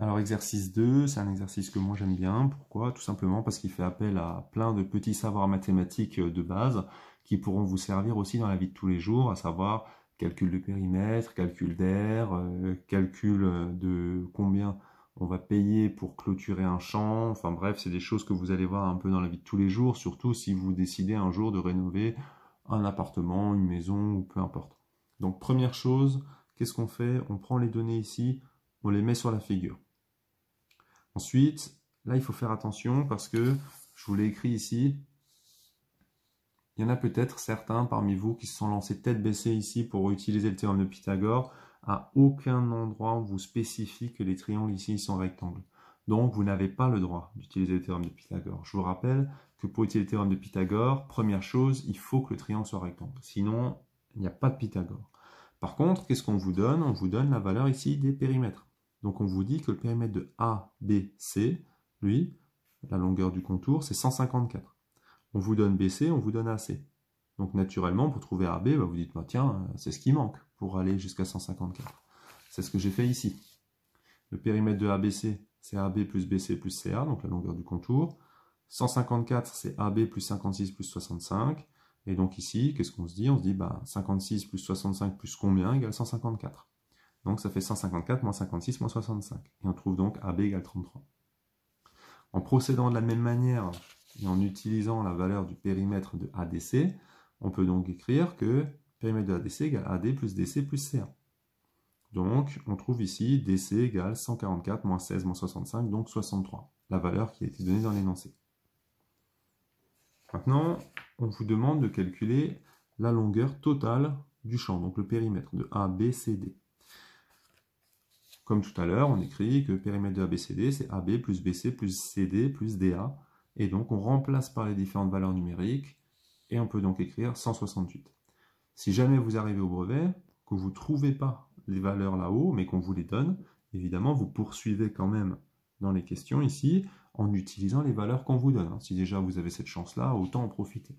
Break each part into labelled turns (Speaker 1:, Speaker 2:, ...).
Speaker 1: Alors exercice 2, c'est un exercice que moi j'aime bien. Pourquoi? Tout simplement parce qu'il fait appel à plein de petits savoirs mathématiques de base qui pourront vous servir aussi dans la vie de tous les jours, à savoir calcul de périmètre, calcul d'air, calcul de combien on va payer pour clôturer un champ. Enfin bref, c'est des choses que vous allez voir un peu dans la vie de tous les jours, surtout si vous décidez un jour de rénover un appartement, une maison ou peu importe. Donc première chose, qu'est-ce qu'on fait? On prend les données ici, on les met sur la figure. Ensuite, là, il faut faire attention parce que, je vous l'ai écrit ici, il y en a peut-être certains parmi vous qui se sont lancés tête baissée ici pour utiliser le théorème de Pythagore. À aucun endroit on vous spécifie que les triangles ici sont rectangles. Donc, vous n'avez pas le droit d'utiliser le théorème de Pythagore. Je vous rappelle que pour utiliser le théorème de Pythagore, première chose, il faut que le triangle soit rectangle. Sinon, il n'y a pas de Pythagore. Par contre, qu'est-ce qu'on vous donne? On vous donne la valeur ici des périmètres. Donc on vous dit que le périmètre de ABC, lui, la longueur du contour, c'est 154. On vous donne BC, on vous donne AC. Donc naturellement, pour trouver AB, vous dites, bah, tiens, c'est ce qui manque pour aller jusqu'à 154. C'est ce que j'ai fait ici. Le périmètre de ABC, c'est AB plus BC plus CA, donc la longueur du contour. 154, c'est AB plus 56 plus 65. Et donc ici, qu'est-ce qu'on se dit? On se dit, 56 plus 65 plus combien égale 154. Donc ça fait 154 moins 56 moins 65. Et on trouve donc AB égale 33. En procédant de la même manière et en utilisant la valeur du périmètre de ADC, on peut donc écrire que le périmètre de ADC égale AD plus DC plus CA. Donc on trouve ici DC égale 144 moins 16 moins 65, donc 63. La valeur qui a été donnée dans l'énoncé. Maintenant, on vous demande de calculer la longueur totale du champ, donc le périmètre de ABCD. Comme tout à l'heure, on écrit que le périmètre de ABCD, c'est AB plus BC plus CD plus DA. Et donc, on remplace par les différentes valeurs numériques. Et on peut donc écrire 168. Si jamais vous arrivez au brevet, que vous ne trouvez pas les valeurs là-haut, mais qu'on vous les donne, évidemment, vous poursuivez quand même dans les questions ici, en utilisant les valeurs qu'on vous donne. Si déjà vous avez cette chance-là, autant en profiter.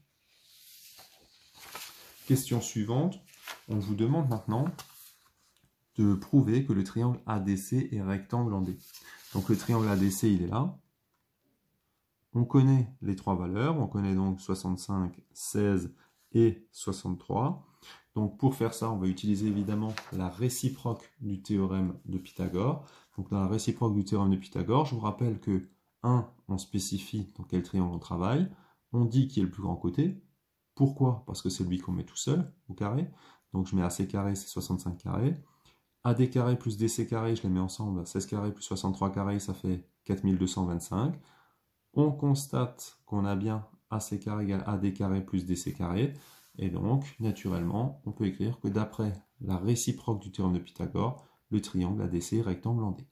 Speaker 1: Question suivante. On vous demande maintenant de prouver que le triangle ADC est rectangle en D. Donc le triangle ADC, il est là. On connaît les trois valeurs, on connaît donc 65, 16 et 63. Donc pour faire ça, on va utiliser évidemment la réciproque du théorème de Pythagore. Donc dans la réciproque du théorème de Pythagore, je vous rappelle que 1, on spécifie dans quel triangle on travaille, on dit qui est le plus grand côté. Pourquoi? Parce que c'est lui qu'on met tout seul, au carré. Donc je mets AC carré, c'est 65 carré. AD carré plus DC carré, je les mets ensemble, 16 carré plus 63 carré, ça fait 4225. On constate qu'on a bien AC carré égale AD carré plus DC carré. Et donc, naturellement, on peut écrire que d'après la réciproque du théorème de Pythagore, le triangle ADC est rectangle en D.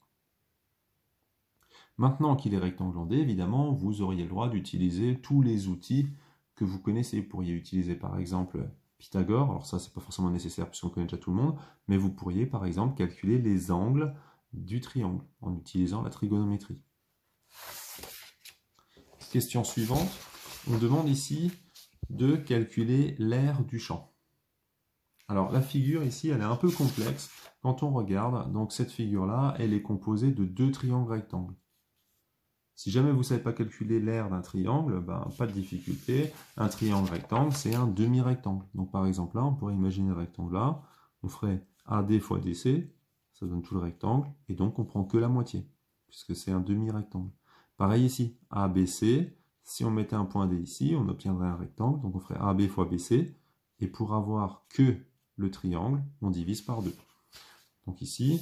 Speaker 1: Maintenant qu'il est rectangle en D, évidemment, vous auriez le droit d'utiliser tous les outils que vous connaissez. Vous pourriez utiliser par exemple Pythagore, alors ça c'est pas forcément nécessaire puisqu'on connaît déjà tout le monde, mais vous pourriez par exemple calculer les angles du triangle en utilisant la trigonométrie. Question suivante, on demande ici de calculer l'aire du champ. Alors la figure ici elle est un peu complexe quand on regarde, donc cette figure là elle est composée de deux triangles rectangles. Si jamais vous ne savez pas calculer l'aire d'un triangle, pas de difficulté. Un triangle rectangle, c'est un demi-rectangle. Donc par exemple là, on pourrait imaginer le rectangle là. On ferait AD fois DC, ça donne tout le rectangle. Et donc on prend que la moitié, puisque c'est un demi-rectangle. Pareil ici, ABC, si on mettait un point D ici, on obtiendrait un rectangle. Donc on ferait AB fois BC. Et pour avoir que le triangle, on divise par 2. Donc ici,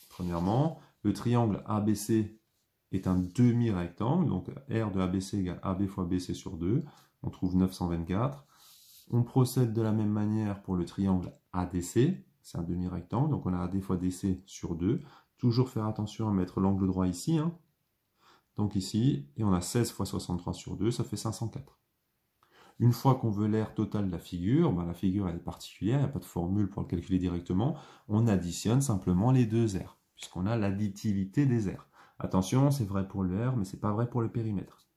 Speaker 1: premièrement, le triangle ABC est un demi-rectangle, donc R de ABC égale AB fois BC sur 2, on trouve 924. On procède de la même manière pour le triangle ADC, c'est un demi-rectangle, donc on a AD fois DC sur 2. Toujours faire attention à mettre l'angle droit ici, donc ici, et on a 16 fois 63 sur 2, ça fait 504. Une fois qu'on veut l'aire totale de la figure elle est particulière, il n'y a pas de formule pour le calculer directement, on additionne simplement les deux aires, puisqu'on a l'additivité des aires. Attention, c'est vrai pour l'aire, mais ce n'est pas vrai pour le périmètre.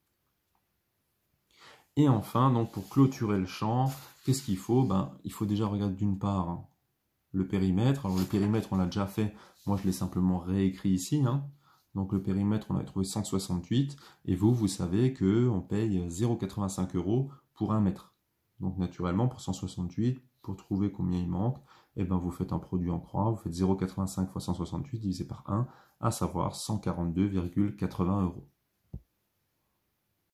Speaker 1: Et enfin, donc pour clôturer le champ, qu'est-ce qu'il faut? Il faut déjà regarder d'une part le périmètre. Alors le périmètre, on l'a déjà fait, moi je l'ai simplement réécrit ici. Donc le périmètre, on avait trouvé 168, et vous savez qu'on paye 0,85 € pour 1 mètre. Donc naturellement, pour 168, pour trouver combien il manque, eh ben, vous faites un produit en croix, vous faites 0,85 fois 168 divisé par 1, à savoir 142,80 €.